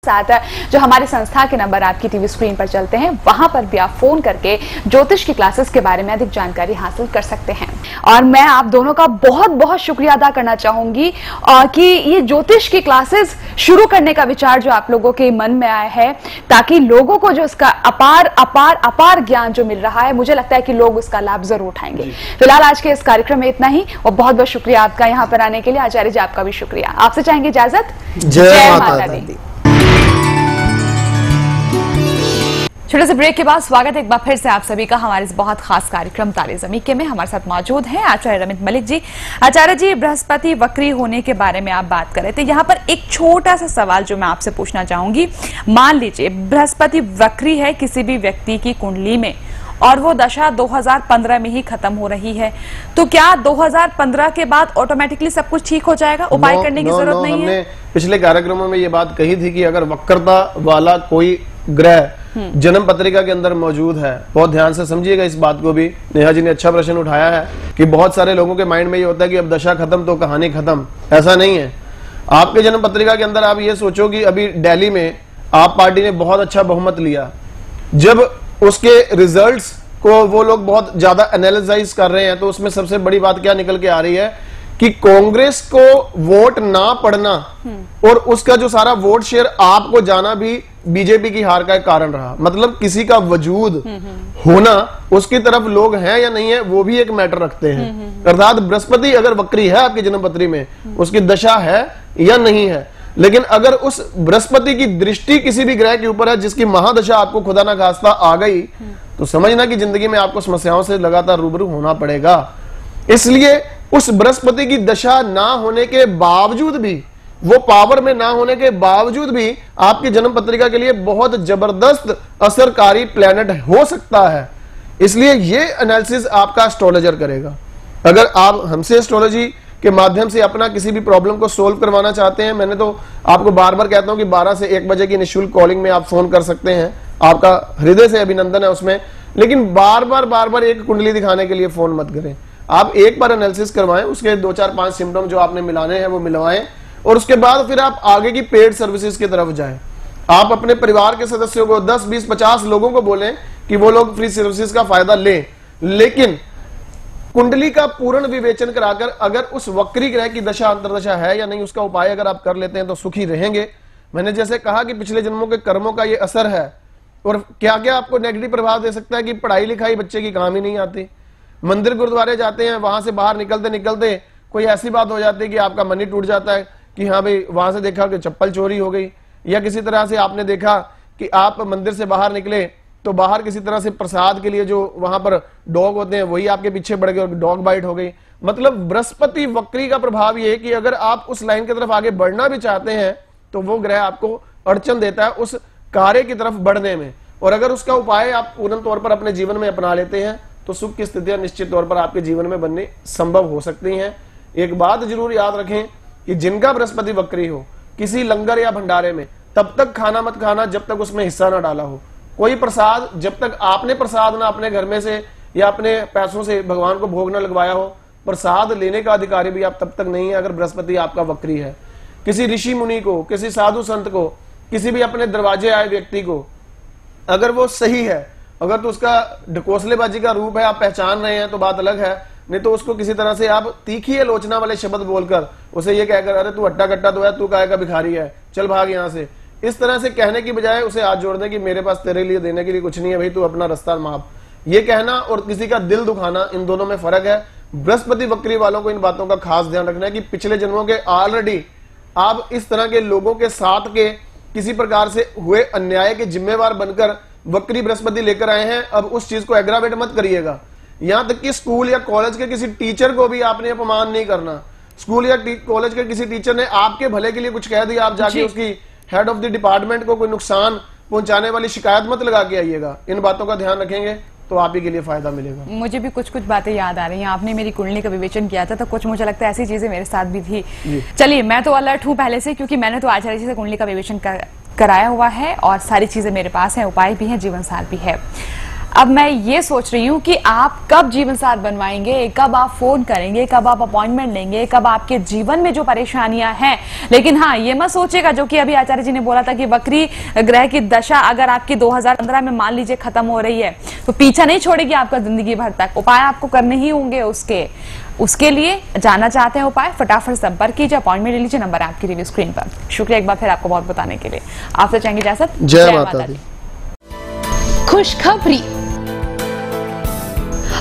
साथ जो हमारे संस्था के नंबर आपकी टीवी स्क्रीन पर चलते हैं, वहां पर भी आप फोन करके ज्योतिष की क्लासेस के बारे में अधिक जानकारी हासिल कर सकते हैं। और मैं आप दोनों का बहुत बहुत शुक्रिया अदा करना चाहूंगी कि ये ज्योतिष की क्लासेस शुरू करने का विचार जो आप लोगों के मन में आया है, ताकि लोगों को जो इसका अपार अपार अपार ज्ञान जो मिल रहा है, मुझे लगता है कि लोग उसका लाभ जरूर उठाएंगे। फिलहाल आज के इस कार्यक्रम में इतना ही और बहुत बहुत शुक्रिया आपका यहाँ पर आने के लिए। आचार्य जी आपका भी शुक्रिया। आपसे चाहेंगे इजाजत। जय माता दी। छोटे से ब्रेक के बाद स्वागत है एक बार फिर से आप सभी का हमारे इस बहुत खास कार्यक्रम तारे ज़मीं के में। हमारे साथ मौजूद हैं आचार्य रमित मलिक जी। आचार्य जी, बृहस्पति वक्री होने के बारे में आप बात कर रहे थे। यहाँ पर एक छोटा सा सवाल जो मैं आपसे पूछना चाहूंगी, मान लीजिए बृहस्पति वक्री है किसी भी व्यक्ति की कुंडली में और वो दशा 2015 में ही खत्म हो रही है, तो क्या 2015 के बाद ऑटोमेटिकली सब कुछ ठीक हो जाएगा? उपाय करने की जरूरत नहीं है? हमने पिछले कार्यक्रमों में ये बात कही थी कि अगर वक्रता वाला कोई ग्रह जन्म पत्रिका के अंदर मौजूद है, बहुत ध्यान से समझिएगा इस बात को भी। नेहा जी ने अच्छा प्रश्न उठाया है कि बहुत सारे लोगों के माइंड में ये होता है कि अब दशा खत्म तो कहानी खत्म। ऐसा नहीं है। आपके जन्म पत्रिका के अंदर आप ये सोचो कि अभी दिल्ली में आप पार्टी ने बहुत अच्छा बहुमत लिया, जब उसके रिजल्ट्स को वो लोग बहुत ज्यादा एनालिसाइज कर रहे हैं, तो उसमें सबसे बड़ी बात क्या निकल के आ रही है कि कांग्रेस को वोट ना पड़ना और उसका जो सारा वोट शेयर आपको जाना भी बीजेपी की हार का एक कारण रहा। मतलब किसी का वजूद होना, उसकी तरफ लोग हैं या नहीं है, वो भी एक मैटर रखते हैं। अर्थात बृहस्पति अगर वक्री है आपकी जन्मपत्री में, उसकी दशा है या नहीं है, लेकिन अगर उस बृहस्पति की दृष्टि किसी भी ग्रह के ऊपर है जिसकी महादशा आपको खुदा ना खास्ता आ गई, तो समझना कि जिंदगी में आपको समस्याओं से लगातार रूबरू होना पड़ेगा। इसलिए उस बृहस्पति की दशा ना होने के बावजूद भी, वो पावर में ना होने के बावजूद भी आपकी जन्म पत्रिका के लिए बहुत जबरदस्त असरकारी प्लैनेट हो सकता है। इसलिए ये एनालिसिस आपका एस्ट्रोलॉजर करेगा। अगर आप हमसे एस्ट्रोलॉजी के माध्यम से अपना किसी भी प्रॉब्लम को सोल्व करवाना चाहते हैं, मैंने तो आपको बार बार कहता हूं कि 12 से 1 बजे की निःशुल्क कॉलिंग में आप फोन कर सकते हैं। आपका हृदय से अभिनंदन है उसमें, लेकिन बार बार एक कुंडली दिखाने के लिए फोन मत करें। आप एक बार एनालिसिस करवाएं, उसके 2 4 5 सिम्टम जो आपने मिलाने हैं वो मिलवाएं, और उसके बाद फिर आप आगे की पेड सर्विसेज की तरफ जाएं। आप अपने परिवार के सदस्यों को 10 20 50 लोगों को बोलें कि वो लोग फ्री सर्विसेज का फायदा लें, लेकिन कुंडली का पूर्ण विवेचन कराकर अगर उस वक्री ग्रह की दशा अंतरदशा है या नहीं, उसका उपाय अगर आप कर लेते हैं तो सुखी रहेंगे। मैंने जैसे कहा कि पिछले जन्मों के कर्मों का ये असर है, और क्या क्या आपको नेगेटिव प्रभाव दे सकता है कि पढ़ाई लिखाई बच्चे की काम ही नहीं आती। मंदिर गुरुद्वारे जाते हैं, वहां से बाहर निकलते निकलते कोई ऐसी बात हो जाती है कि आपका मन ही टूट जाता है कि हाँ भाई, वहां से देखा कि चप्पल चोरी हो गई, या किसी तरह से आपने देखा कि आप मंदिर से बाहर निकले तो बाहर किसी तरह से प्रसाद के लिए जो वहां पर डॉग होते हैं वही आपके पीछे बढ़ गए और डॉग बाइट हो गई। मतलब बृहस्पति वक्री का प्रभाव ये है कि अगर आप उस लाइन की तरफ आगे बढ़ना भी चाहते हैं तो वो ग्रह आपको अड़चन देता है उस कार्य की तरफ बढ़ने में। और अगर उसका उपाय आप पूर्ण तौर पर अपने जीवन में अपना लेते हैं तो सुख की स्थितियां निश्चित तौर पर आपके जीवन में बननी संभव हो सकती हैं। एक बात जरूर याद रखें कि जिनका बृहस्पति वक्री हो, किसी लंगर या भंडारे में तब तक खाना मत खाना जब तक उसमें हिस्सा ना डाला हो। कोई प्रसाद, जब तक आपने प्रसाद ना अपने घर में से या अपने पैसों से भगवान को भोग ना लगवाया हो, प्रसाद लेने का अधिकारी भी आप तब तक नहीं है अगर बृहस्पति आपका वक्री है। किसी ऋषि मुनि को, किसी साधु संत को, किसी भी अपने दरवाजे आए व्यक्ति को अगर वो सही है, अगर तो उसका ढकोसलेबाजी का रूप है, आप पहचान रहे हैं तो बात अलग है, नहीं तो उसको किसी तरह से आप तीखी आलोचना वाले शब्द बोलकर उसे ये कहकर अरे तू हट्टा कट्टा तो है, तू काहे का भिखारी है, चल भाग यहां से, इस तरह से कहने की बजाय उसे हाथ जोड़ दें कि मेरे पास तेरे लिए देने के लिए कुछ नहीं है भाई, तू अपना रास्ता माप। ये कहना और किसी का दिल दुखाना, इन दोनों में फर्क है। बृहस्पति वक्री वालों को इन बातों का खास ध्यान रखना है कि पिछले जन्मों के ऑलरेडी आप इस तरह के लोगों के साथ के किसी प्रकार से हुए अन्याय के जिम्मेवार बनकर वक्री बृहस्पति लेकर आए हैं। अब उस चीज को एग्रावेट मत करिएगा। यहां तक कि स्कूल या कॉलेज के किसी टीचर को भी आपने अपमान नहीं करना। स्कूल या कॉलेज के किसी टीचर ने आपके भले के लिए कुछ कह दिया, आप जाके उसकी हेड ऑफ द डिपार्टमेंट को कोई नुकसान पहुंचाने वाली शिकायत मत लगा के आइएगा। इन बातों का ध्यान रखेंगे तो आप ही के लिए फायदा मिलेगा। मुझे भी कुछ बातें याद आ रही हैं। आपने मेरी कुंडली का विवेचन किया था तो कुछ मुझे लगता है ऐसी चीजें मेरे साथ भी थी। चलिए, मैं तो अलर्ट हूँ पहले से, क्योंकि मैंने तो आचार्य जी से कुंडली का विवेचन कराया हुआ है और सारी चीजें मेरे पास हैं, उपाय भी हैं, जीवन सार भी है। अब मैं ये सोच रही हूँ कि आप कब जीवन साथ बनवाएंगे, कब आप फोन करेंगे, कब आप अपॉइंटमेंट लेंगे, कब आपके जीवन में जो परेशानियां हैं। लेकिन हाँ, ये मत सोचिएगा जो कि अभी आचार्य जी ने बोला था कि वक्री ग्रह की दशा अगर आपकी 2015 में मान लीजिए खत्म हो रही है तो पीछा नहीं छोड़ेगी आपका जिंदगी भर तक। उपाय आपको करने ही होंगे उसके लिए जानना चाहते हैं उपाय, फटाफट संपर्क कीजिए, अपॉइंटमेंट ले लीजिए, नंबर आपकी टीवी स्क्रीन पर। शुक्रिया एक बार फिर आपको बहुत बताने के लिए। आपसे चाहेंगे इजाजत। जय माता दी। खुशखबरी,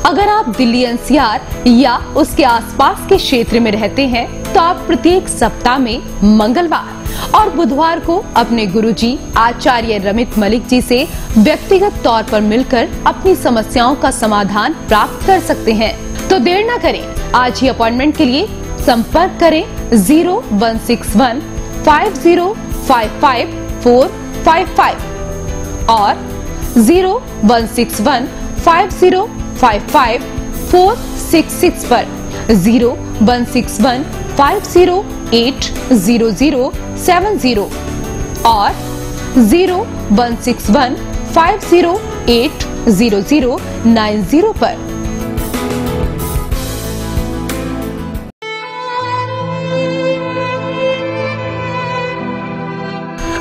अगर आप दिल्ली एनसीआर या उसके आसपास के क्षेत्र में रहते हैं तो आप प्रत्येक सप्ताह में मंगलवार और बुधवार को अपने गुरुजी आचार्य रमित मलिक जी से व्यक्तिगत तौर पर मिलकर अपनी समस्याओं का समाधान प्राप्त कर सकते हैं। तो देर ना करें, आज ही अपॉइंटमेंट के लिए संपर्क करें 0161 5055 455 और 0161 5055 466 पर 0161 508 0070 और 0161 508 0090 पर।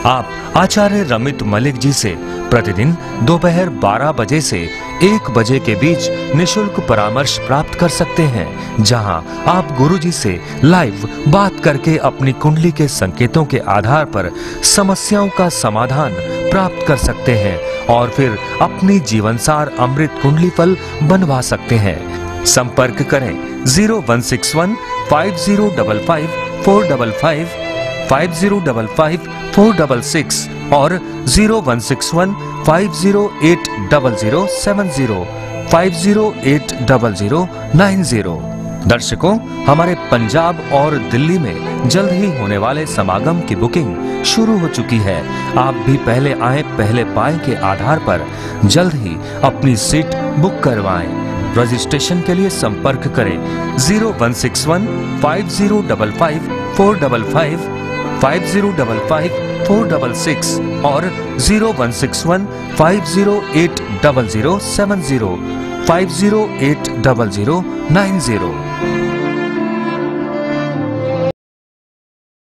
आप आचार्य रमित मलिक जी से प्रतिदिन दोपहर 12 बजे से 1 बजे के बीच निशुल्क परामर्श प्राप्त कर सकते हैं, जहां आप गुरुजी से लाइव बात करके अपनी कुंडली के संकेतों के आधार पर समस्याओं का समाधान प्राप्त कर सकते हैं और फिर अपनी जीवनसार अमृत कुंडली फल बनवा सकते हैं। संपर्क करें 0161 5055 455 5055 466 और 0161 508 0070 508 0090। दर्शकों, हमारे पंजाब और दिल्ली में जल्द ही होने वाले समागम की बुकिंग शुरू हो चुकी है। आप भी पहले आए पहले पाए के आधार पर जल्द ही अपनी सीट बुक करवाएं। रजिस्ट्रेशन के लिए संपर्क करें 0161 5055 455 5055 466 और 0161 508 0070 508 0090।